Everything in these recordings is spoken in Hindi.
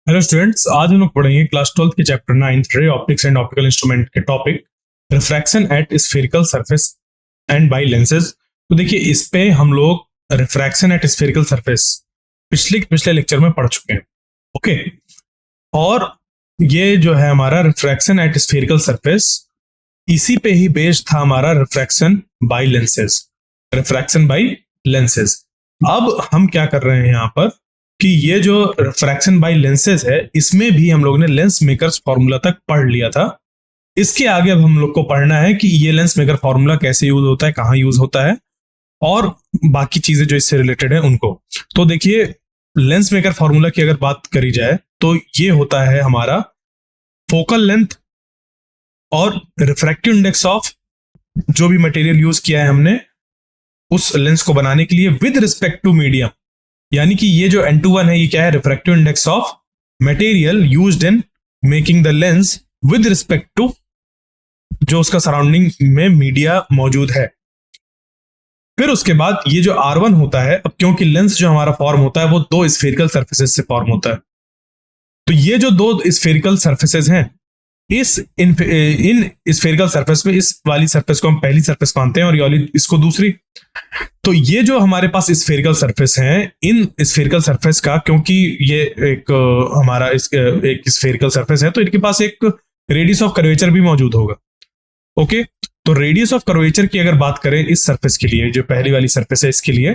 हेलो स्टूडेंट्स, आज हम लोग पढ़ेंगे क्लास 12 के chapter 9 ray optics and optical instrument के topic refraction at spherical surface and by lenses. तो देखिए, इस पे हम लोग रिफ्रैक्शन एट स्फेरिकल सरफेस पिछले लेक्चर में पढ़ चुके हैं। ओके, और ये जो है हमारा रिफ्रैक्शन एट स्फेरिकल सरफेस, इसी पे ही बेस्ड था हमारा refraction by lenses. Refraction by lenses. अब हम क्या कर रहे हैं यहाँ पर कि ये जो रिफ्रैक्शन बाय लेंसेज है, इसमें भी हम लोग ने लेंस मेकर्स फॉर्मूला तक पढ़ लिया था। इसके आगे अब हम लोग को पढ़ना है कि ये लेंस मेकर फॉर्मूला कैसे यूज होता है, कहाँ यूज होता है, और बाकी चीजें जो इससे रिलेटेड है उनको। तो देखिए, लेंस मेकर फॉर्मूला की अगर बात करी जाए तो ये होता है हमारा फोकल लेंथ और रिफ्रैक्टिव इंडेक्स ऑफ जो भी मटेरियल यूज किया है हमने उस लेंस को बनाने के लिए विद रिस्पेक्ट टू मीडियम। यानी कि ये जो N21 है, ये क्या है? Refractive index of material used in making the lens with respect to जो उसका सराउंडिंग में मीडिया मौजूद है। फिर उसके बाद ये जो R1 होता है, अब क्योंकि लेंस जो हमारा फॉर्म होता है वो दो स्फेरिकल सरफेसेस से फॉर्म होता है, तो ये जो दो स्फेरिकल सरफेसेस हैं, इस इन स्फेरिकल सरफेस में इस वाली सरफेस को हम पहली सरफेस मानते हैं और ये वाली इसको दूसरी। तो ये जो हमारे पास स्फेरिकल सरफेस हैं, इन स्फेरिकल सरफेस का, क्योंकि ये एक हमारा एक स्फेरिकल सरफेस है, तो इनके पास एक रेडियस ऑफ कर्वेचर भी मौजूद होगा। ओके, तो रेडियस ऑफ कर्वेचर की अगर बात करें इस सरफेस के लिए, जो पहली वाली सरफेस है इसके लिए,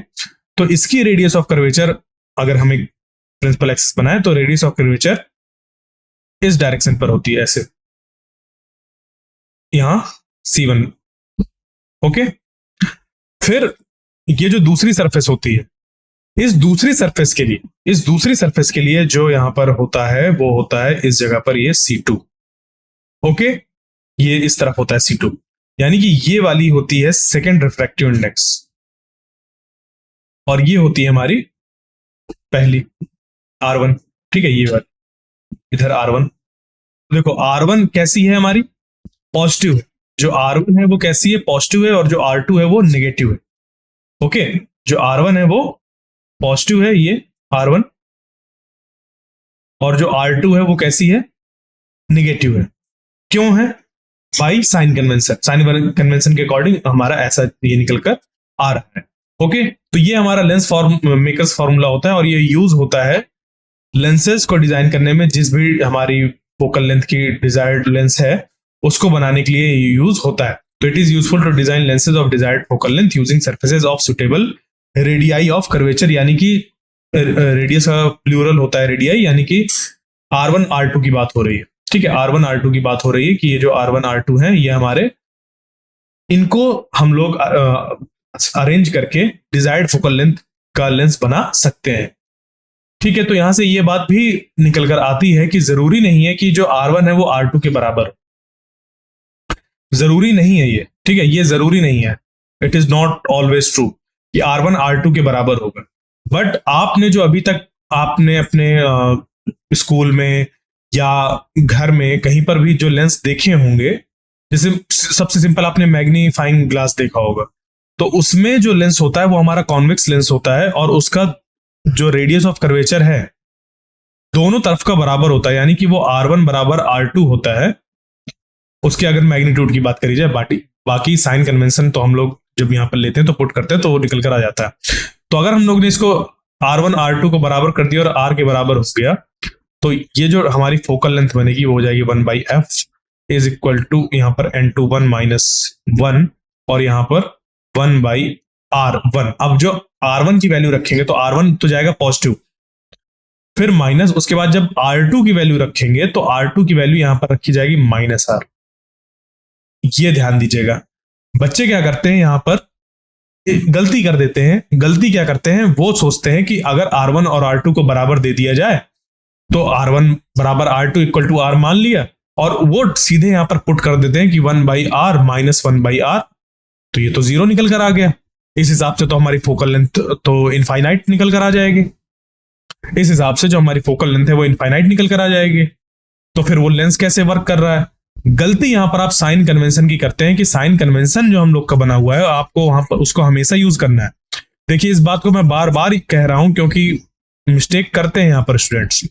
तो इसकी रेडियस ऑफ कर्वेचर अगर हम एक प्रिंसिपल एक्सिस बनाए तो रेडियस ऑफ कर्वेचर इस डायरेक्शन पर होती है, ऐसे यहां C1। ओके, फिर ये जो दूसरी सरफेस होती है, इस दूसरी सरफेस के लिए जो यहां पर होता है वो होता है इस जगह पर ये C2। ओके, ये इस तरफ होता है C2, यानी कि ये वाली होती है सेकेंड रिफ्रैक्टिव इंडेक्स और ये होती है हमारी पहली R1। ठीक है, ये वाली इधर R1। देखो, R1 कैसी है? हमारी पॉजिटिव है। जो R1 है वो कैसी है? पॉजिटिव है। और जो R2 है वो नेगेटिव है। ओके, जो R1 है वो पॉजिटिव है, ये R1, और जो R2 है वो कैसी है? नेगेटिव है। क्यों है? By sign convention. Sign convention के अकॉर्डिंग हमारा ऐसा ये निकल कर आ रहा है। ओके, तो ये हमारा लेंस मेकर्स फॉर्मूला होता है और ये यूज होता है लेंसेज को डिजाइन करने में। जिस भी हमारी फोकल लेंथ की डिजायर्ड लेंस है उसको बनाने के लिए यूज होता है। तो it is useful to design lenses of desired focal length using surfaces of suitable radii of curvature, यानी कि रेडियस का प्लूरल होता है रेडियाई, यानी कि R1 R2 की बात हो रही है। ठीक है, R1 R2 की बात हो रही है कि ये जो R1 R2 है, ये हमारे इनको हम लोग अरेंज करके डिजायर्ड फोकल लेंथ का लेंस बना सकते हैं। ठीक है, तो यहां से ये बात भी निकल कर आती है कि जरूरी नहीं है कि जो R1 है वो R2 के बराबर हो। जरूरी नहीं है ये। ठीक है, ये जरूरी नहीं है। It is not always true कि R1 R2 के बराबर होगा। बट आपने जो अभी तक आपने अपने स्कूल में या घर में कहीं पर भी जो लेंस देखे होंगे, जैसे सबसे सिंपल आपने मैग्नीफाइंग ग्लास देखा होगा, तो उसमें जो लेंस होता है वो हमारा कॉन्वेक्स लेंस होता है और उसका जो रेडियस ऑफ कर्वेचर है दोनों तरफ का बराबर होता है, यानी कि वो R1 बराबर R2 होता है। उसके अगर मैग्नीट्यूड की बात करी जाए, बाकी साइन कन्वेंशन तो हम लोग जब यहाँ पर लेते हैं तो पुट करते हैं तो वो निकल कर आ जाता है। तो अगर हम लोग ने इसको R1 R2 को बराबर कर दिया और R के बराबर हो गया, तो ये जो हमारी फोकल लेंथ बनेगी वो हो जाएगी 1/f इज इक्वल टू यहाँ पर N21 - 1 और यहाँ पर 1/R1। अब जो R1 की वैल्यू रखेंगे तो R1 तो जाएगा पॉजिटिव, फिर माइनस, उसके बाद जब R2 की वैल्यू रखेंगे तो R2 की वैल्यू यहां पर रखी जाएगी -R। ये ध्यान दीजिएगा। बच्चे क्या करते हैं, यहां पर गलती कर देते हैं। गलती क्या करते हैं, वो सोचते हैं कि अगर R1 और R2 को बराबर दे दिया जाए तो R1 बराबर R2 इक्वल टू R मान लिया और वो सीधे यहां पर पुट कर देते हैं कि 1/R - 1/R, तो ये तो 0 निकल कर आ गया। इस हिसाब से तो हमारी फोकल लेंथ तो इनफाइनाइट निकल कर आ जाएगी। इस हिसाब से जो हमारी फोकल लेंथ है वो इनफाइनाइट निकल कर आ जाएगी। तो फिर वो लेंस कैसे वर्क कर रहा है? गलती यहां पर आप साइन कन्वेंशन की करते हैं कि साइन कन्वेंशन जो हम लोग का बना हुआ है आपको वहां पर उसको हमेशा यूज करना है। देखिए, इस बात को मैं बार बार कह रहा हूं क्योंकि मिस्टेक करते हैं यहां पर स्टूडेंट्स।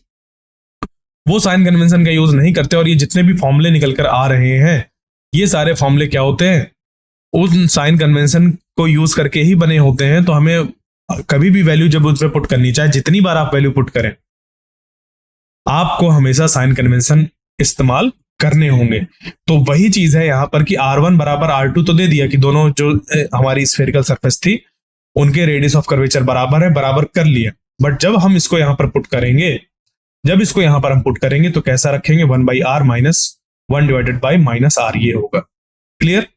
वो साइन कन्वेंशन का यूज नहीं करते, और ये जितने भी फॉर्मूले निकल कर आ रहे हैं ये सारे फॉर्मूले क्या होते हैं, उन साइन कन्वेंशन को यूज करके ही बने होते हैं। तो हमें कभी भी वैल्यू जब उस पर पुट करनी, चाहे जितनी बार आप वैल्यू पुट करें, आपको हमेशा साइन कन्वेंशन इस्तेमाल करने होंगे। तो वही चीज है यहां पर कि R1 बराबर R2 तो दे दिया कि दोनों जो हमारी स्फेरिकल सरफेस थी उनके रेडियस ऑफ कर्वेचर बराबर है, बराबर कर लिया। बट जब हम इसको यहां पर पुट करेंगे, जब इसको यहां पर हम पुट करेंगे तो कैसा रखेंगे, 1/r minus 1 divided by minus r, ये होगा। क्लियर?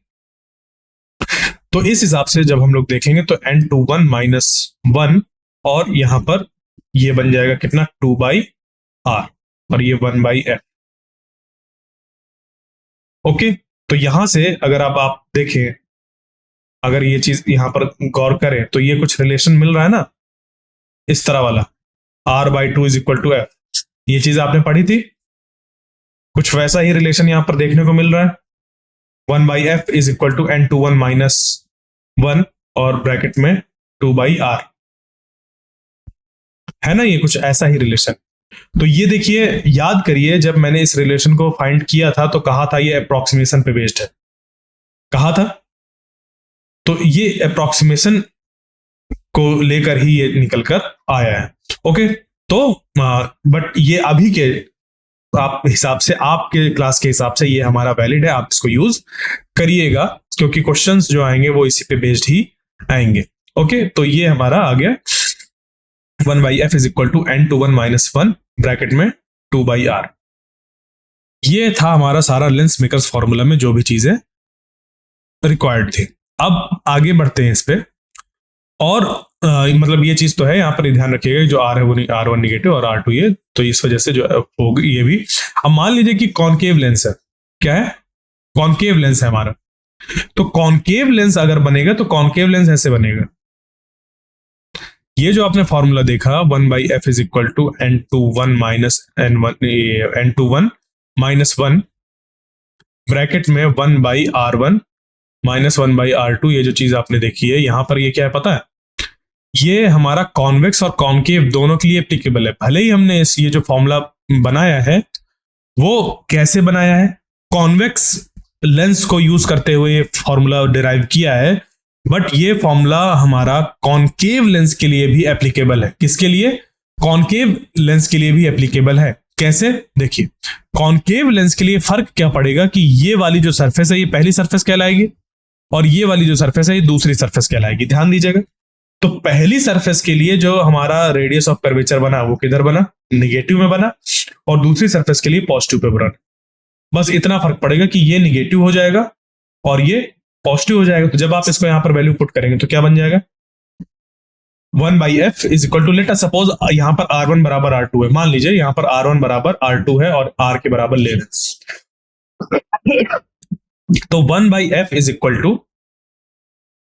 तो इस हिसाब से जब हम लोग देखेंगे तो n21 माइनस 1, और यहां पर ये बन जाएगा कितना, 2/r, और ये 1/f। ओके, तो यहां से अगर आप देखें, अगर ये चीज यहां पर गौर करें तो ये कुछ रिलेशन मिल रहा है ना, इस तरह वाला, r/2 is equal to f। ये चीज आपने पढ़ी थी, कुछ वैसा ही रिलेशन यहां पर देखने को मिल रहा है। 1/f is equal to n21 minus 1 और ब्रैकेट में 2/r, है ना, ये कुछ ऐसा ही रिलेशन। तो ये देखिए, याद करिए जब मैंने इस रिलेशन को फाइंड किया था तो कहा था ये अप्रोक्सीमेशन पे बेस्ड है, कहा था। तो ये अप्रोक्सीमेशन को लेकर ही ये निकल कर आया है। ओके, तो बट ये अभी के आप हिसाब से, आपके क्लास के हिसाब से ये हमारा वैलिड है, आप इसको यूज करिएगा, क्योंकि क्वेश्चंस जो आएंगे वो इसी पे बेस्ड ही आएंगे। ओके, तो ये हमारा आ गया 1/f is equal to n21 minus 1 bracket में 2/r। ये था हमारा सारा लेंस मेकर्स फॉर्मूला में जो भी चीजें रिक्वायर्ड थी। अब आगे बढ़ते हैं इस पे, और मतलब ये चीज तो है, यहाँ पर ध्यान रखिएगा जो R है वो R1 निगेटिव और R2 ये, तो इस वजह से जो होगी ये भी। अब मान लीजिए कि कॉनकेव लेंस है, क्या है, कॉनकेव लेंस है हमारा। तो कॉनकेव लेंस अगर बनेगा तो कॉनकेव लेंस ऐसे बनेगा, ये जो आपने फॉर्मूला देखा 1/f is equal to n21 minus n21 minus 1 bracket में 1/r1 माइनस 1/r2। ये जो चीज आपने देखी है यहां पर, ये क्या है पता है, ये हमारा कॉन्वेक्स और कॉनकेव दोनों के लिए एप्लीकेबल है। भले ही हमने ये जो फॉर्मूला बनाया है वो कैसे बनाया है, कॉन्वेक्स लेंस को यूज करते हुए फॉर्मूला डिराइव किया है, बट ये फॉर्मूला हमारा कॉनकेव लेंस के लिए भी एप्लीकेबल है। किसके लिए, कॉनकेव लेंस के लिए भी एप्लीकेबल है। कैसे, देखिए, कॉनकेव लेंस के लिए फर्क क्या पड़ेगा कि ये वाली जो सरफेस है ये पहली सरफेस कहलाएगी, और ये वाली जो सरफेस है ये दूसरी सरफेस कहलाएगी। ध्यान दीजिएगा, तो पहली सरफेस के लिए जो हमारा रेडियस ऑफ कर्वेचर बना वो किधर बना, निगेटिव में बना, और दूसरी सरफेस के लिए पॉजिटिव पे बना। बस इतना फर्क पड़ेगा कि ये निगेटिव हो जाएगा और ये पॉजिटिव हो जाएगा। तो जब आप इसको यहां पर वैल्यू पुट करेंगे तो क्या बन जाएगा, 1/f is equal to, let us suppose यहां पर R1 बराबर R2 है, मान लीजिए यहां पर R1 बराबर R2 है और R के बराबर ले लें, तो 1/f is equal to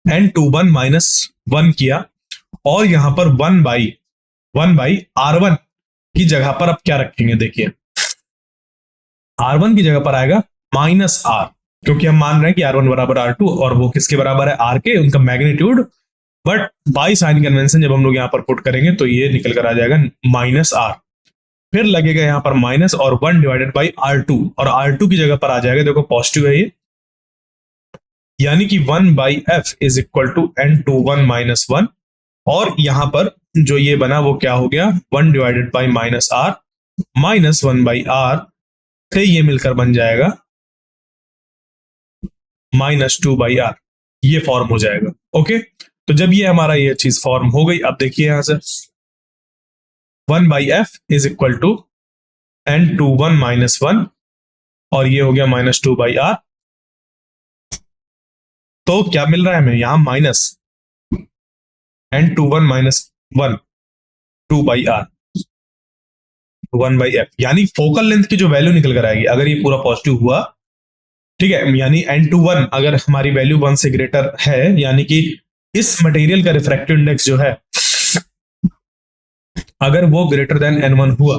n21 minus 1 किया, और यहां पर 1/R1 की जगह पर अब क्या रखेंगे, देखिए R1 की जगह पर आएगा माइनस R, क्योंकि हम मान रहे हैं कि R1 बराबर R2 और वो किसके बराबर है, R के, उनका magnitude. But by sign convention जब हम लोग यहां पर पुट करेंगे तो ये निकल कर आ जाएगा माइनस R, फिर लगेगा यहां पर माइनस और 1 डिवाइडेड बाई R2, और R2 की जगह पर आ जाएगा, देखो पॉजिटिव है ये, यानी कि 1/f is equal to n21 minus 1, और यहां पर जो ये बना वो क्या हो गया, 1 divided by minus R minus 1/r से ये मिलकर बन जाएगा माइनस 2/r, ये फॉर्म हो जाएगा। ओके, तो जब ये हमारा ये चीज फॉर्म हो गई, अब देखिए यहां से 1/f is equal to n21 minus 1, और ये हो गया माइनस 2/r। तो क्या मिल रहा है हमें यहां, minus n21 minus 1 2/r 1/f, यानी फोकल लेंथ की जो वैल्यू निकल कर आएगी अगर ये पूरा पॉजिटिव हुआ, ठीक है, यानी n21 अगर हमारी वैल्यू 1 से ग्रेटर है, यानी कि इस मटेरियल का रिफ्रैक्टिव इंडेक्स जो है अगर वो ग्रेटर देन n1 हुआ,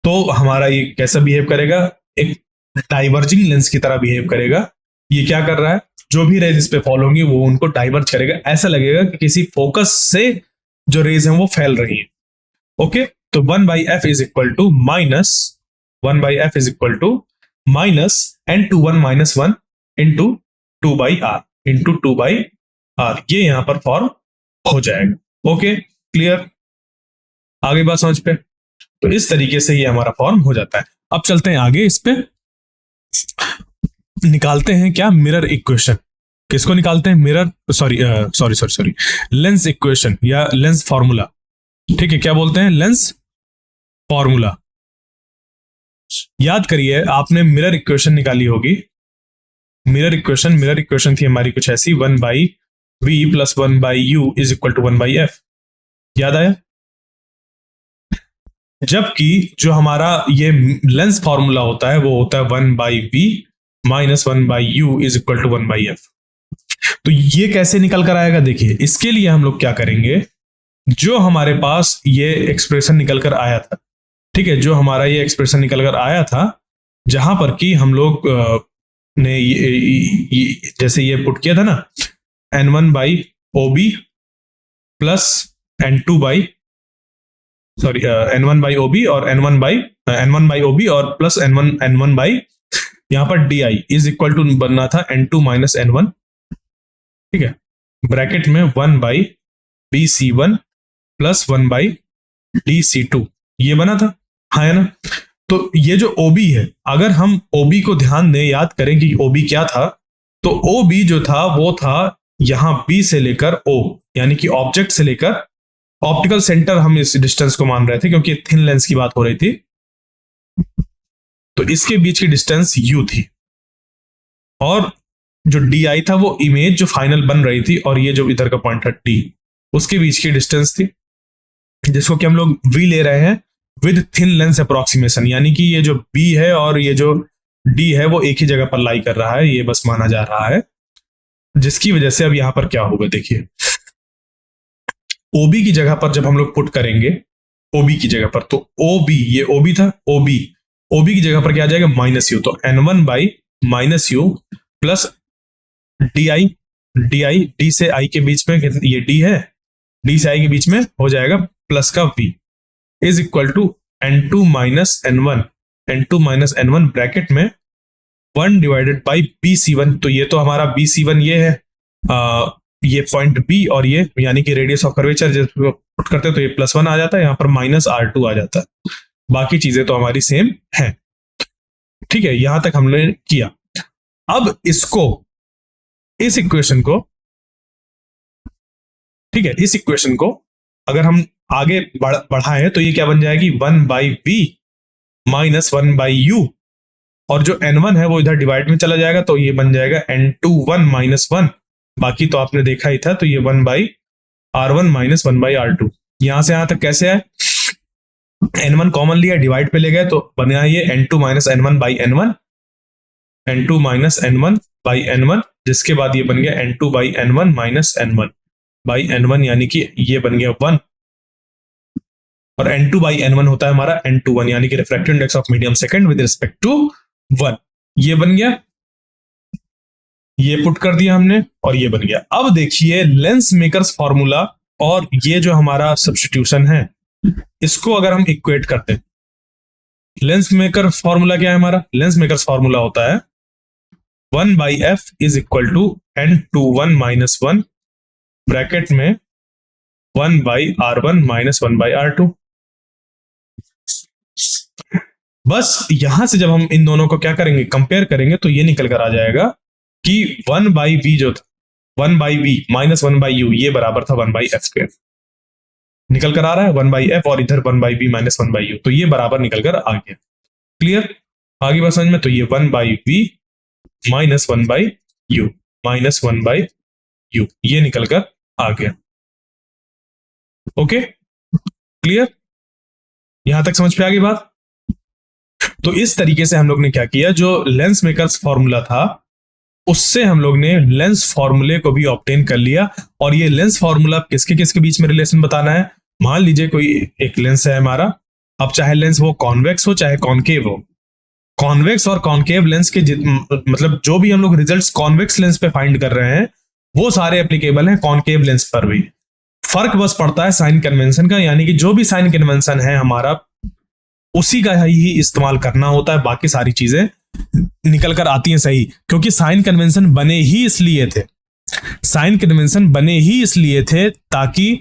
तो हमारा ये कैसा बिहेव करेगा, एक डाइवर्जिंग लेंस की तरह बिहेव करेगा। ये क्या कर रहा है, जो भी रेज इस पे फॉल होंगी वो उनको डाइवर्ज करेगा, ऐसा लगेगा कि किसी फोकस से जो रेज हैं वो फैल रही है। ओके, तो 1/f is equal to minus 1 by f is equal to minus n21 minus 1 into 2 by R into 2 by R, ये यहां पर फॉर्म हो जाएगा। ओके, क्लियर, आगे बात समझ पे। तो इस तरीके से ये हमारा फॉर्म हो जाता है। अब चलते हैं आगे, इस पे निकालते हैं क्या, मिरर इक्वेशन। किसको निकालते हैं, मिरर, सॉरी लेंस इक्वेशन या लेंस फॉर्मूला। ठीक है, क्या बोलते हैं, लेंस फॉर्मूला। याद करिए आपने मिरर इक्वेशन निकाली होगी। मिरर इक्वेशन थी हमारी कुछ ऐसी, 1 by V plus 1 by U is equal to 1 by F. याद आया? जबकि जो हमारा ये लेंस फॉर्मूला होता है वो होता है 1 by V minus 1 by U is equal to 1 by F. तो ये कैसे निकल कर आएगा, देखिए इसके लिए हम लोग क्या करेंगे, जो हमारे पास ये एक्सप्रेशन निकल कर आया था, ठीक है, जो हमारा ये एक्सप्रेशन निकल कर आया था, जहां पर कि हम लोग ने जैसे ये पुट किया था ना, n1 by O B plus n2 by n1 by O B और n1 बाई ओ बी और प्लस n1 बाई यहां पर D I is equal to बनना था n2 माइनस n1, ठीक है, ब्रैकेट में 1 by B C one plus 1 by D C two, ये बना था, हाँ है ना। तो ये जो ओबी है, अगर हम ओबी को ध्यान दें, याद करें कि ओबी क्या था, तो ओबी जो था वो था यहां बी से लेकर ओ, यानी कि ऑब्जेक्ट से लेकर ऑप्टिकल सेंटर, हम इस डिस्टेंस को मान रहे थे क्योंकि थिन लेंस की बात हो रही थी, तो इसके बीच की डिस्टेंस यू थी, और जो डी आई था वो इमेज जो फाइनल बन रही थी, और ये जो इधर का पॉइंट था टी, उसके बीच की डिस्टेंस थी, जिसको कि हम लोग वी ले रहे हैं विद थिन लेंस अप्रोक्सीमेशन, यानी कि ये जो बी है और ये जो डी है वो एक ही जगह पर लाई कर रहा है, ये बस माना जा रहा है, जिसकी वजह से अब यहां पर क्या होगा, देखिए ओबी की जगह पर जब हम लोग पुट करेंगे, ओबी की जगह पर, तो ओबी, ये ओबी था, ओबी की जगह पर क्या आ जाएगा, माइनस यू, तो n1 by minus you plus D से आई के बीच में, ये डी है, डी से आई के बीच में हो जाएगा प्लस का v is equal to n2 minus n1 bracket में 1 divided by B C one. तो ये तो हमारा बी सी वन ये है, ये पॉइंट बी, और ये यानी कि रेडियस ऑफ कर्वेचर जब पुट करते हैं तो ये +1 आ जाता है, यहां पर -r2 आ जाता है, बाकी चीजें तो हमारी सेम है। ठीक है, यहां तक हमने किया। अब इसको, इस इक्वेशन को, ठीक है, इस इक्वेशन को अगर हम आगे बढ़ाएं तो ये क्या बन जाएगी, 1 by V minus 1 by U, और जो n1 है वो इधर डिवाइड में चला जाएगा, तो ये बन जाएगा n21 माइनस 1, बाकी तो आपने देखा ही था, तो ये 1 by r1 minus 1 by r2। यहां से यहां तक कैसे है, n1 कॉमन लिया, डिवाइड पे ले गए, तो बना ये n2 minus n1 by n1, n2 minus n1 by n1, जिसके बाद ये बन गया n2 by n1 minus n1 by n1, यानी कि ये बन गया 1, और n2 बाई n1 होता है हमारा n21, यानी कि refractive index of medium second with respect to 1, ये बन गया, ये पुट कर दिया हमने, और ये बन गया। अब देखिए लेंस मेकर्स फॉर्मूला और ये जो हमारा सब्स्टिट्यूशन है, इसको अगर हम इक्वेट करते हैं, लेंस मेकर फॉर्मूला क्या है हमारा, लेंस मेकर्स फॉर्मूला होता है 1 by F is equal to n21 minus 1 bracket में 1 by r1 minus 1 by r2। बस यहां से जब हम इन दोनों को क्या करेंगे, कंपेयर करेंगे, तो ये निकल कर आ जाएगा कि 1 बाई वी जो था, 1 by V minus 1 by U, ये बराबर था 1 बाई एफ स्क्वायर, निकल कर आ रहा है 1 बाई एफ, और इधर 1 by V minus 1 by U, तो ये बराबर निकल कर आ गया। क्लियर, आगे बात समझ में। तो ये 1 by V minus 1 by U minus 1 by U, ये निकल कर आ गया। ओके, क्लियर, यहां तक समझ पे आ गई बात। तो इस तरीके से हम लोग ने क्या किया, जो लेंस मेकर्स फॉर्मूला था उससे हम लोग ने लेंस फॉर्मूले को भी ऑब्टेन कर लिया, और ये लेंस फॉर्मूला किसके किसके बीच में रिलेशन बताना है। मान लीजिए कोई एक लेंस है हमारा, अब चाहे लेंस वो कॉन्वेक्स हो चाहे कॉन्केव हो, कॉन्वेक्स और कॉन्केव लेंस के मतलब जो भी हम लोग रिजल्ट्स कॉन्वेक्स लेंस पे फाइंड कर रहे हैं वो सारे एप्लीकेबल हैं कॉन्केव लेंस पर भी। फर्क बस पड़ता है साइन कन्वेंशन का, यानी कि जो भी साइन कन्वेंशन है हमारा उसी का ही इस्तेमाल करना होता है, बाकी सारी चीजें निकल कर आती हैं सही। क्योंकि साइन कन्वेंशन बने ही इसलिए थे, साइन कन्वेंशन बने ही इसलिए थे ताकि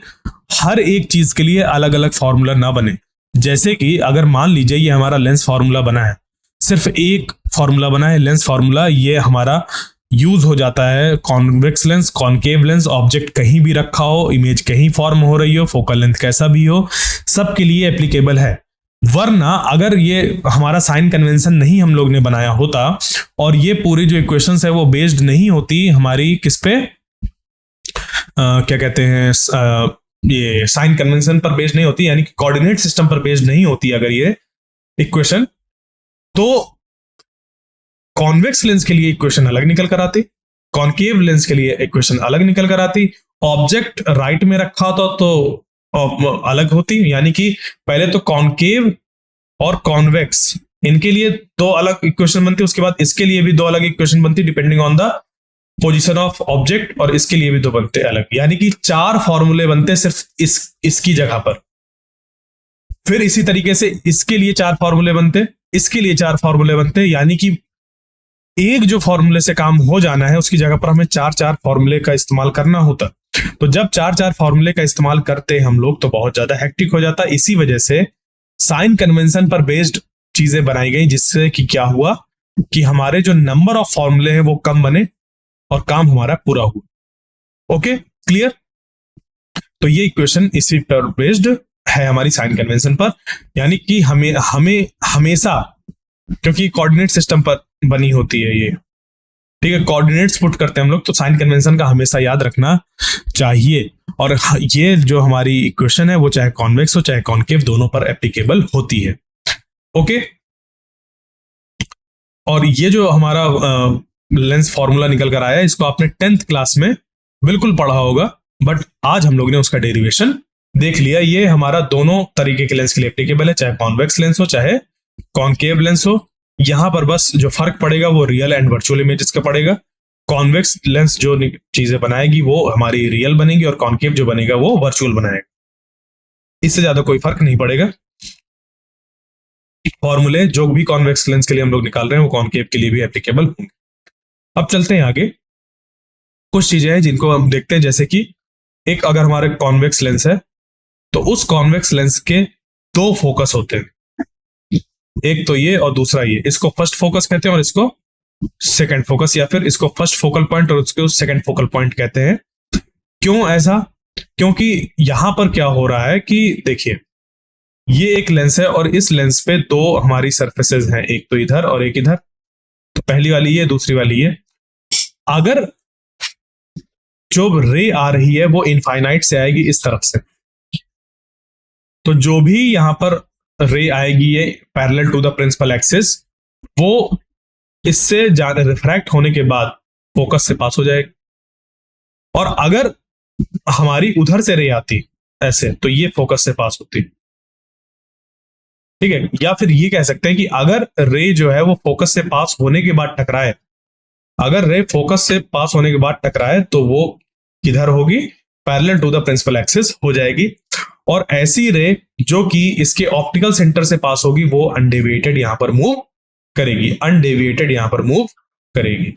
हर एक चीज के लिए अलग अलग फॉर्मूला ना बने। जैसे कि अगर मान लीजिए ये हमारा लेंस फॉर्मूला बना है, सिर्फ एक फॉर्मूला बना है लेंस फॉर्मूला, ये हमारा यूज हो जाता है convex lens, concave lens, object कहीं भी रखा हो, इमेज कहीं फॉर्म हो रही हो, फोकल लेंथ कैसा भी हो, सबके लिए एप्लीकेबल है। वरना अगर ये हमारा साइन कन्वेंशन नहीं हम लोग ने बनाया होता और ये पूरी जो इक्वेशंस है वो बेस्ड नहीं होती हमारी किस पे, क्या कहते हैं, ये साइन कन्वेंशन पर बेस्ड नहीं होती, यानी कि कोऑर्डिनेट सिस्टम पर बेस्ड नहीं होती अगर ये इक्वेशन, तो कॉन्वेक्स लेंस के लिए इक्वेशन अलग निकल कर आती, कॉनकेव लेंस के लिए इक्वेशन अलग निकल कर आती, ऑब्जेक्ट राइट में रखा होता तो अलग होती। यानी कि पहले तो कॉनकेव और कॉन्वेक्स इनके लिए दो अलग इक्वेशन बनती, उसके बाद इसके लिए भी दो अलग इक्वेशन बनती depending on the position of object, और इसके लिए भी दो बनते अलग। यानी कि चार फॉर्मूले बनते सिर्फ इसकी जगह पर। फिर इसी तरीके से इसके लिए चार फॉर्मूले बनते, इसके लिए चार फॉर्मूले बनते, यानी कि एक जो फॉर्मूले से काम हो जाना है उसकी जगह पर हमें चार चार फॉर्मूले का इस्तेमाल करना होता। तो जब चार चार फॉर्मूले का इस्तेमाल करते हम लोग तो बहुत ज्यादा हेक्टिक हो जाता। इसी वजह से साइन कन्वेंशन पर बेस्ड चीजें बनाई गई, जिससे कि क्या हुआ कि हमारे जो नंबर ऑफ फॉर्मूले हैं वो कम बने और काम हमारा पूरा हुआ। Okay, clear. तो ये इक्वेशन इसी पर बेस्ड है हमारी साइन कन्वेंशन पर, यानी कि हमें हमें हमेशा, क्योंकि कोऑर्डिनेट सिस्टम पर बनी होती है ये, ठीक है, कोऑर्डिनेट्स पुट करते हैं हम लोग, तो साइन कन्वेंशन का हमेशा याद रखना चाहिए। और ये जो हमारी इक्वेशन है वो चाहे कॉन्वेक्स हो चाहे कॉनकेव, दोनों पर एप्लीकेबल होती है। ओके, और ये जो हमारा लेंस फॉर्मूला निकल कर आया, इसको आपने 10th क्लास में बिल्कुल पढ़ा होगा, बट आज हम लोग ने उसका डेरिवेशन देख लिया। ये हमारा दोनों तरीके के लेंस के लिए एप्लीकेबल है, चाहे कॉन्वेक्स लेंस हो चाहे कॉनकेव लेंस हो। यहां पर बस जो फर्क पड़ेगा वो रियल एंड वर्चुअल इमेजेस का पड़ेगा। कॉन्वेक्स लेंस जो चीजें बनाएगी वो हमारी रियल बनेगी और कॉनकेव जो बनेगा वो वर्चुअल बनाएगा। इससे ज्यादा कोई फर्क नहीं पड़ेगा। फॉर्मूले जो भी कॉन्वेक्स लेंस के लिए हम लोग निकाल रहे हैं वो कॉनकेव के लिए भी एप्लीकेबल होंगे। अब चलते हैं आगे, कुछ चीजें हैं जिनको हम देखते हैं। जैसे कि एक अगर हमारे कॉन्वेक्स लेंस है तो उस कॉन्वेक्स लेंस के दो फोकस होते हैं, एक तो ये और दूसरा ये। इसको फर्स्ट फोकस कहते हैं और इसको सेकंड फोकस, या फिर इसको फर्स्ट फोकल पॉइंट और उसको सेकंड फोकल पॉइंट कहते हैं। क्यों ऐसा? क्योंकि यहां पर क्या हो रहा है कि देखिए, ये एक लेंस है और इस लेंस पे दो हमारी सरफेसेस हैं, एक तो इधर और एक इधर। तो पहली वाली ये, दूसरी वाली ये। अगर जो रे आ रही है वो इनफाइनाइट से आएगी इस तरफ से, तो जो भी यहां पर रे आएगी ये parallel to the principal axis, वो इससे रिफ्रैक्ट होने के बाद फोकस से पास हो जाएगी। और अगर हमारी उधर से रे आती ऐसे, तो ये फोकस से पास होती, ठीक है। या फिर ये कह सकते हैं कि अगर रे जो है वो फोकस से पास होने के बाद टकराए, अगर रे फोकस से पास होने के बाद टकराए तो वो किधर होगी, parallel to the principal axis हो जाएगी। और ऐसी रे जो कि इसके ऑप्टिकल सेंटर से पास होगी वो अनडेविएटेड यहां पर मूव करेगी, अनडेविएटेड यहां पर मूव करेगी।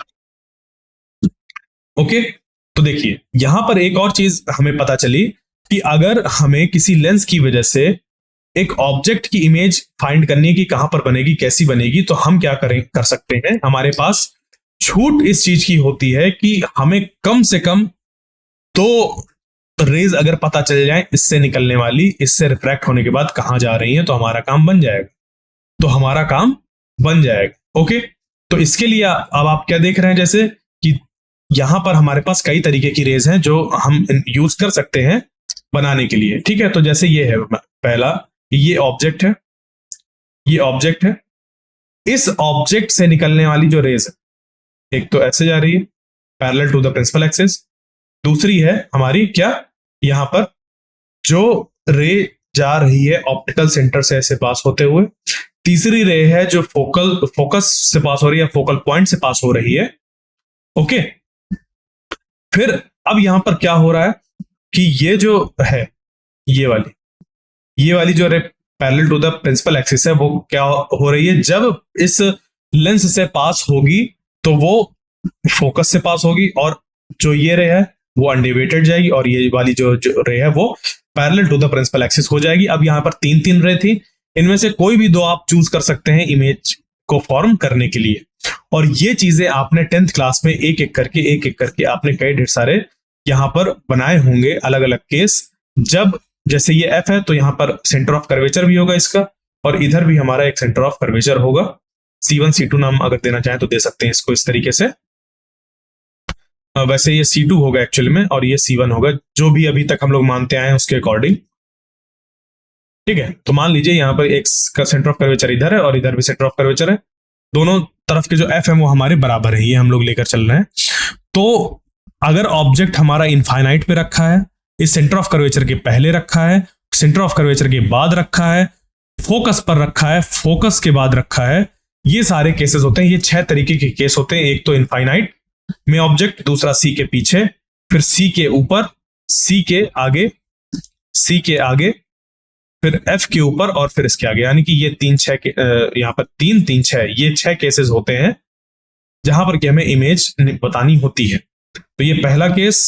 ओके, तो देखिए यहां पर एक और चीज हमें पता चली कि अगर हमें किसी लेंस की वजह से एक ऑब्जेक्ट की इमेज फाइंड करनी है कि कहां पर बनेगी, कैसी बनेगी, तो हम क्या कर सकते हैं। हमारे पास छूट इस चीज की होती है कि हमें कम से कम दो रेज अगर पता चल जाए इससे निकलने वाली, इससे रिफ्रैक्ट होने के बाद कहां जा रही है, तो हमारा काम बन जाएगा, तो हमारा काम बन जाएगा। ओके, तो इसके लिए अब आप क्या देख रहे हैं, जैसे कि यहां पर हमारे पास कई तरीके की रेज हैं जो हम यूज कर सकते हैं बनाने के लिए, ठीक है। तो जैसे ये है पहला, ये ऑब्जेक्ट है, ये ऑब्जेक्ट है, इस ऑब्जेक्ट से निकलने वाली जो रेज है, एक तो ऐसे जा रही है parallel to the principal axis, दूसरी है हमारी क्या, यहां पर जो रे जा रही है ऑप्टिकल सेंटर से ऐसे पास होते हुए, तीसरी रे है जो फोकस से पास हो रही है, फोकल पॉइंट से पास हो रही है। ओके, फिर अब यहां पर क्या हो रहा है कि ये जो है, ये वाली जो ray parallel to the principal axis है वो क्या हो रही है, जब इस लेंस से पास होगी तो वो फोकस से पास होगी, और जो ये रे है वो अनडेविएटेड जाएगी, और ये वाली जो रे है वो parallel to the principal axis हो जाएगी। अब यहाँ पर तीन तीन रे थी, इनमें से कोई भी दो आप चूज कर सकते हैं इमेज को फॉर्म करने के लिए। और ये चीजें आपने 10th क्लास में एक एक करके आपने कई ढेर सारे यहाँ पर बनाए होंगे अलग अलग केस। जब जैसे ये एफ है तो यहाँ पर सेंटर ऑफ कर्वेचर भी होगा इसका, और इधर भी हमारा एक सेंटर ऑफ कर्वेचर होगा। C1 C2 नाम अगर देना चाहें तो दे सकते हैं इसको इस तरीके से। वैसे ये C2 होगा एक्चुअल में, और ये C1 होगा, जो भी अभी तक हम लोग मानते आए हैं उसके अकॉर्डिंग। ठीक है, तो मान लीजिए यहाँ पर एक का सेंटर ऑफ कर्वेचर इधर है और इधर भी सेंटर ऑफ कर्वेचर है, दोनों तरफ के जो एफ है वो हमारे बराबर है, ये हम लोग लेकर चल रहे हैं। तो अगर ऑब्जेक्ट हमारा इनफाइनाइट पे रखा है, इस सेंटर ऑफ कर्वेचर के पहले रखा है, सेंटर ऑफ कर्वेचर के बाद रखा है, फोकस पर रखा है, फोकस के बाद रखा है, ये सारे केसेस होते हैं। ये 6 तरीके के केस होते हैं। एक तो इनफाइनाइट में ऑब्जेक्ट, दूसरा सी के पीछे, फिर सी के ऊपर, सी के आगे, सी के आगे, फिर एफ के ऊपर, और फिर इसके आगे। यानी कि ये 3-6 यहाँ पर 3-3-6 ये 6 केसेस होते हैं जहां पर कि हमें इमेज बतानी होती है। तो ये पहला केस,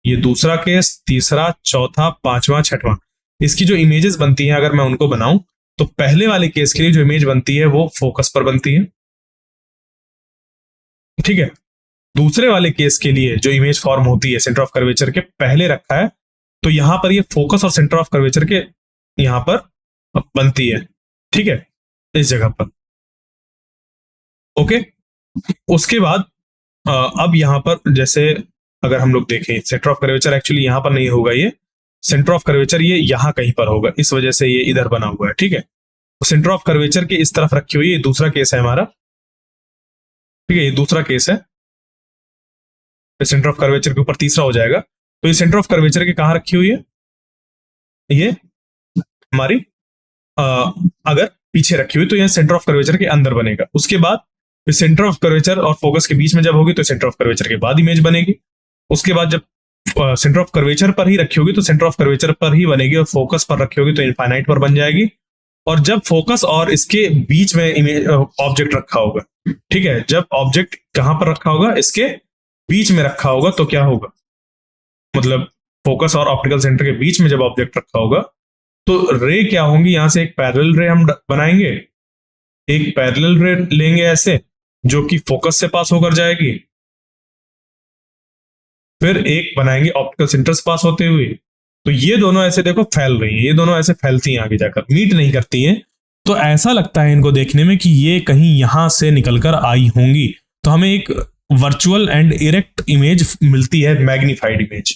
ये दूसरा केस, तीसरा, चौथा, पांचवा, छठवां, इसकी जो इमेजेस बनती हैं अगर मैं उनको बनाऊं तो पहले वाले केस के लिए जो इमेज बनती है वो फोकस पर बनती है। ठीक है, दूसरे वाले केस के लिए जो इमेज फॉर्म होती है सेंटर ऑफ कर्वेचर के पहले रखा है, तो यहां पर ये फोकस और सेंटर ऑफ कर्वेचर के यहां पर बनती है। ठीक है, इस जगह पर। ओके, उसके बाद अब यहां पर जैसे अगर हम लोग देखें सेंटर ऑफ कर्वेचर एक्चुअली यहां पर नहीं होगा, ये सेंटर ऑफ कर्वेचर ये यहां कहीं पर होगा, इस वजह से ये इधर बना हुआ है। ठीक है, तो सेंटर ऑफ कर्वेचर के इस तरफ रखी हुई है, दूसरा केस है हमारा। ठीक है, ये दूसरा केस है, सेंटर ऑफ कर्वेचर के ऊपर तीसरा हो जाएगा। तो ये सेंटर ऑफ कर्वेचर के कहां रखी हुई है, ये हमारी अगर पीछे रखी हुई तो ये सेंटर ऑफ कर्वेचर के अंदर बनेगा। उसके बाद सेंटर ऑफ कर्वेचर और फोकस के बीच में जब होगी तो सेंटर ऑफ कर्वेचर के बाद इमेज बनेगी। उसके बाद जब सेंटर ऑफ कर्वेचर पर ही रखी होगी तो सेंटर ऑफ कर्वेचर पर ही बनेगी, और फोकस पर रखी होगी तो इनफाइनाइट पर बन जाएगी। और जब फोकस और इसके बीच में इमेज ऑब्जेक्ट रखा होगा, ठीक है, जब ऑब्जेक्ट कहां पर रखा होगा, इसके बीच में रखा होगा, तो क्या होगा, मतलब फोकस और ऑप्टिकल सेंटर के बीच में जब ऑब्जेक्ट रखा होगा तो रे क्या होंगी, यहां से एक पैरेलल रे हम बनाएंगे, एक पैरेलल रे लेंगे ऐसे जो कि फोकस से पास होकर जाएगी, फिर एक बनाएंगे ऑप्टिकल सेंटर से पास होते हुए। तो ये दोनों ऐसे देखो फैल रही हैं, ये दोनों ऐसे फैलती हैं आगे जाकर, मीट नहीं करती हैं। तो ऐसा लगता है इनको देखने में कि ये कहीं यहां से निकलकर आई होंगी। तो हमें एक वर्चुअल एंड इरेक्ट इमेज मिलती है, मैग्नीफाइड इमेज।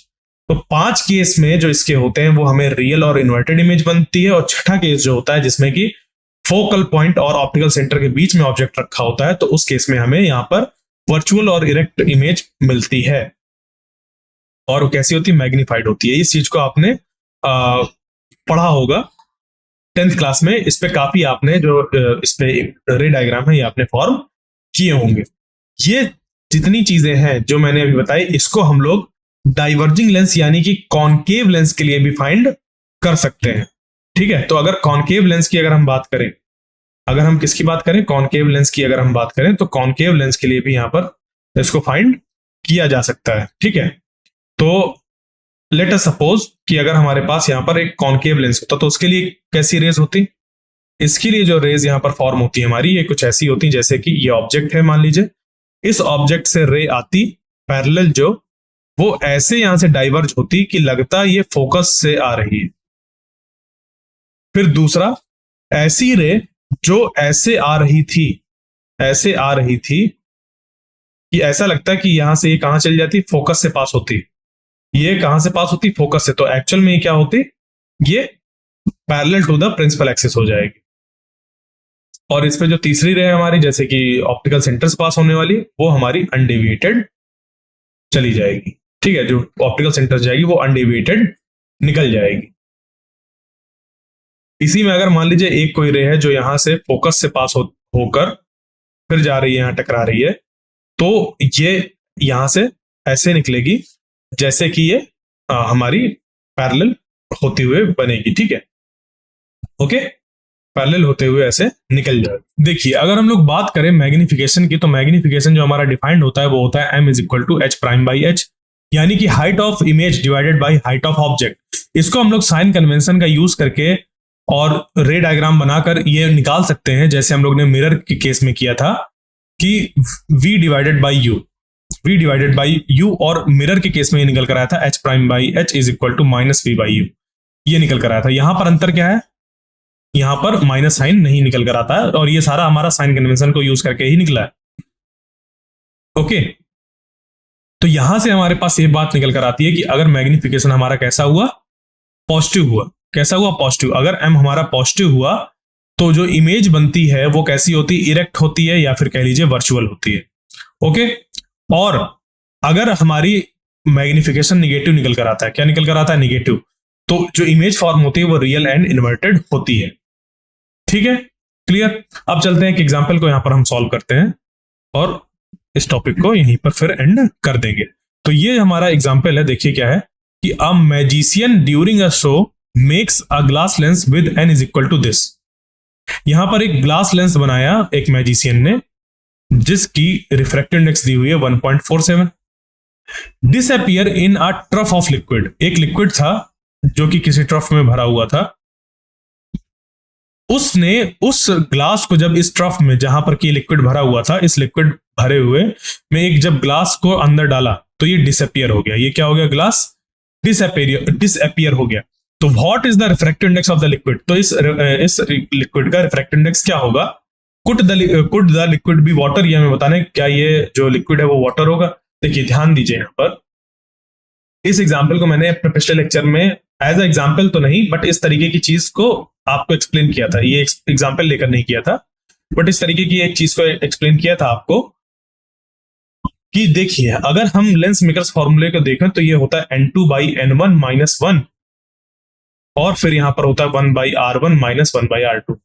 तो 5 केस में जो इसके होते हैं वो हमें रियल और इन्वर्टेड इमेज बनती है, और छठा केस जो होता है जिसमें कि फोकल पॉइंट और ऑप्टिकल सेंटर के बीच में ऑब्जेक्ट रखा होता है, तो उस केस में हमें यहां पर वर्चुअल और इरेक्ट इमेज मिलती है। और वो कैसी होती है, मैग्नीफाइड होती है। इस चीज को आपने पढ़ा होगा 10th क्लास में, इस पे काफी आपने जो इस पे रे डायग्राम है ये आपने फॉर्म किए होंगे। ये जितनी चीजें हैं जो मैंने अभी बताई, इसको हम लोग डाइवर्जिंग लेंस यानी कि कॉनकेव लेंस के लिए भी फाइंड कर सकते हैं। ठीक है, तो अगर कॉनकेव लेंस की अगर हम बात करें, अगर हम किसकी बात करें, कॉनकेव लेंस की अगर हम बात करें, तो कॉनकेव लेंस के लिए भी यहां पर इसको फाइंड किया जा सकता है। ठीक है, तो लेट अस सपोज कि अगर हमारे पास यहां पर एक कॉनकेव लेंस होता तो उसके लिए कैसी रेज होती, इसके लिए जो रेज यहां पर फॉर्म होती है हमारी, ये कुछ ऐसी होती, जैसे कि ये ऑब्जेक्ट है, मान लीजिए इस ऑब्जेक्ट से रे आती पैरेलल, जो वो ऐसे यहां से डाइवर्ज होती कि लगता ये फोकस से आ रही है। फिर दूसरा, ऐसी रे जो ऐसे आ रही थी, ऐसे आ रही थी कि ऐसा लगता कि यहां से ये कहां चली जाती, फोकस से पास होती, ये कहां से पास होती, फोकस से। तो एक्चुअल में ये क्या होती, ये parallel to the principal axis हो जाएगी। और इस पे जो तीसरी रे है हमारी, जैसे कि ऑप्टिकल सेंटर से पास होने वाली, वो हमारी अनडेविएटेड चली जाएगी। ठीक है, जो ऑप्टिकल सेंटर जाएगी वो अनडेविएटेड निकल जाएगी। इसी में अगर मान लीजिए एक कोई रे है जो यहां से फोकस से पास होकर फिर जा रही है, यहां टकरा रही है, तो ये यहां से ऐसे निकलेगी जैसे कि ये हमारी पैरेलल होते हुए बनेगी। ठीक है, ओके। पैरेलल होते हुए ऐसे निकल जाए। देखिए अगर हम लोग बात करें मैग्निफिकेशन की, तो मैग्निफिकेशन जो हमारा डिफाइंड होता है वो होता है m is equal to h prime by h, यानी कि height of image divided by height of object. इसको हम लोग साइन कन्वेंशन का यूज करके और रे डायग्राम बनाकर ये निकाल सकते हैं, जैसे हम लोग ने मिरर के केस में किया था कि v डिवाइडेड बाई u, और मिरर के केस में ये निकल कर आया था h prime by h is equal to minus v by u, ये निकल कर आया था। यहां पर अंतर क्या है, यहां पर माइनस साइन नहीं निकल कर आता है, और ये सारा हमारा साइन कन्वेंशन को यूज करके ही निकला है। ओके, तो यहां से हमारे पास ये बात निकल कर आती है कि अगर मैग्निफिकेशन हमारा कैसा हुआ, पॉजिटिव हुआ। कैसा हुआ, पॉजिटिव। अगर m हमारा पॉजिटिव हुआ तो जो इमेज बनती है वो कैसी होती है, इरेक्ट होती है, या फिर कह लीजिए वर्चुअल होती है। ओके, और अगर हमारी मैग्निफिकेशन निगेटिव निकल कर आता है, क्या निकल कर आता है, निगेटिव, तो जो इमेज फॉर्म होती है वो रियल एंड इन्वर्टेड होती है। ठीक है, क्लियर। अब चलते हैं एक एग्जांपल को यहां पर हम सॉल्व करते हैं और इस टॉपिक को यहीं पर फिर एंड कर देंगे। तो ये हमारा एग्जांपल है, देखिए क्या है कि a magician during a show makes a glass lens with n is equal to this. यहां पर एक ग्लास लेंस बनाया एक मैजिशियन ने, जिसकी रिफ्रैक्टिव इंडेक्स दी हुई है 1.47। Disappear in a trough of liquid, एक लिक्विड था जो कि किसी ट्रफ में भरा हुआ था। उसने उस ग्लास को जब इस ट्रफ में, जहां पर कि लिक्विड भरा हुआ था, इस लिक्विड भरे हुए में एक जब ग्लास को अंदर डाला तो ये डिसअपीयर हो गया। ये क्या हो गया, ग्लास डिसअपीयर हो गया। तो what is the refractive index of the liquid, तो इस लिक्विड का रिफ्रैक्टिव इंडेक्स क्या होगा। Could the liquid be water, ये हमें बताना है क्या ये जो लिक्विड है वो वाटर होगा। देखिए ध्यान दीजिए, यहां पर इस एग्जाम्पल को मैंने अपने पिछले लेक्चर में एज अ एग्जाम्पल तो नहीं, बट इस तरीके की चीज को आपको एक्सप्लेन किया था। ये एग्जाम्पल लेकर नहीं किया था, बट इस तरीके की एक चीज को एक्सप्लेन किया था आपको कि देखिए अगर हम लेंस मेकर्स फॉर्मूले को देखें तो ये होता है n2 बाई n1 माइनस 1, और फिर यहां पर होता है 1 by r1 minus 1 by r2।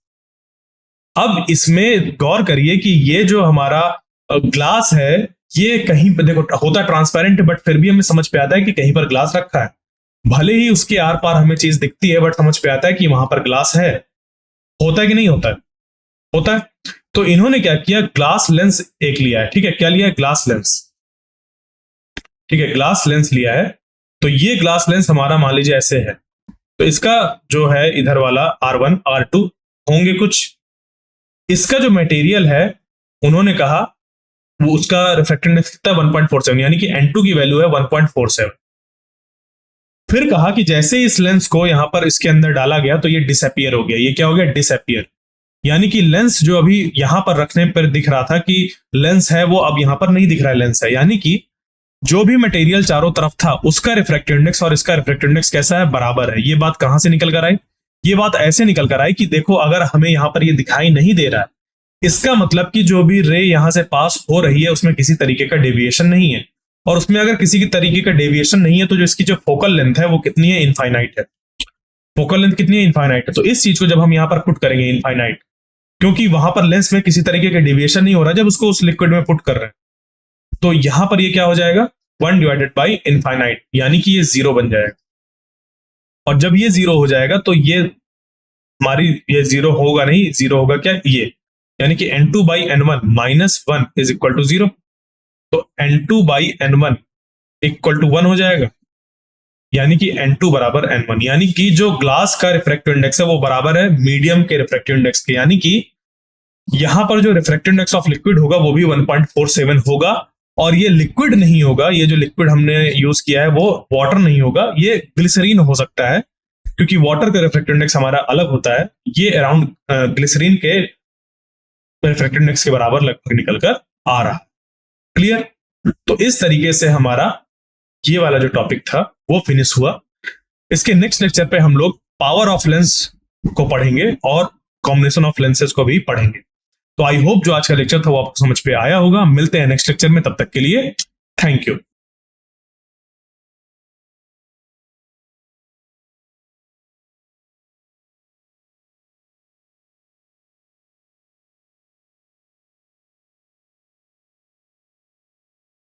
अब इसमें गौर करिए कि ये जो हमारा ग्लास है, ये कहीं पर देखो होता है ट्रांसपेरेंट, बट फिर भी हमें समझ पे आता है कि कहीं पर ग्लास रखा है। भले ही उसके आर पार हमें चीज दिखती है, बट समझ पे आता है कि वहां पर ग्लास है। होता है कि नहीं होता है, होता है। तो इन्होंने क्या किया, ग्लास लेंस एक लिया है। ठीक है, क्या लिया है, ग्लास लेंस। ठीक है, ग्लास लेंस लिया है। तो ये ग्लास लेंस हमारा मान लीजिए ऐसे है, तो इसका जो है इधर वाला R1 R2 होंगे कुछ। इसका जो मटेरियल है उन्होंने कहा वो उसका रिफ्रैक्टिव इंडेक्स कितना है, 1.47, यानी कि n2 की वैल्यू है 1.47। फिर कहा कि जैसे इस लेंस को यहां पर इसके अंदर डाला गया तो ये डिसअपीयर हो गया। ये क्या हो गया, डिसअपीयर, यानी कि लेंस जो अभी यहां पर रखने पर दिख रहा था कि लेंस है, वो अब यहां पर नहीं दिख रहा है, लेंस है। यानी कि जो भी मटेरियल चारों तरफ था उसका रिफ्रैक्टिव इंडेक्स और इसका रिफ्रैक्टिव इंडेक्स कैसा है, बराबर है। ये बात कहां से निकल कर आई, ये बात ऐसे निकल कर आई कि देखो अगर हमें यहां पर ये दिखाई नहीं दे रहा है, इसका मतलब कि जो भी रे यहां से पास हो रही है उसमें किसी तरीके का डेविएशन नहीं है, और उसमें अगर किसी की तरीके का डेविएशन नहीं है तो जो इसकी जो फोकल लेंथ है वो कितनी है, इनफाइनाइट है। फोकल लेंथ कितनी है, इनफाइनाइट है। तो इस चीज को जब हम यहां पर पुट करेंगे इनफाइनाइट, क्योंकि वहां पर लेंस में किसी तरीके का डेविएशन नहीं हो रहा जब उसको उस लिक्विड में पुट कर रहे हैं, तो यहां पर ये क्या हो जाएगा, 1 डिवाइडेड बाई इनफाइनाइट, यानी कि ये 0 बन जाएगा। और जब ये 0 हो जाएगा तो ये हमारी ये 0 होगा नहीं, 0 होगा क्या, ये, यानी कि n2 by n1 minus 1 is equal to 0। तो n2 by n1 equal to 1 हो जाएगा, यानी कि n2 बराबर n1, यानी कि जो ग्लास का रिफ्रैक्टिव इंडेक्स है वो बराबर है मीडियम के रिफ्रैक्टिव इंडेक्स के। यानी कि यहां पर जो रिफ्रैक्टिव इंडेक्स ऑफ लिक्विड होगा वो भी 1.47 होगा, और ये लिक्विड नहीं होगा। ये जो लिक्विड हमने यूज किया है वो वाटर नहीं होगा, ये ग्लिसरीन हो सकता है, क्योंकि वाटर का रिफ्रैक्टिव इंडेक्स हमारा अलग होता है। ये अराउंड ग्लिसरीन के रिफ्रैक्टिव इंडेक्स के बराबर लगभग निकलकर आ रहा है। क्लियर। तो इस तरीके से हमारा ये वाला जो टॉपिक था वो फिनिश हुआ। इसके नेक्स्ट लेक्चर पे हम लोग पावर ऑफ लेंस को पढ़ेंगे और कॉम्बिनेशन ऑफ लेंसेज को भी पढ़ेंगे। तो आई होप जो आज का लेक्चर था वो आपको समझ पे आया होगा। मिलते हैं नेक्स्ट लेक्चर में, तब तक के लिए थैंक यू।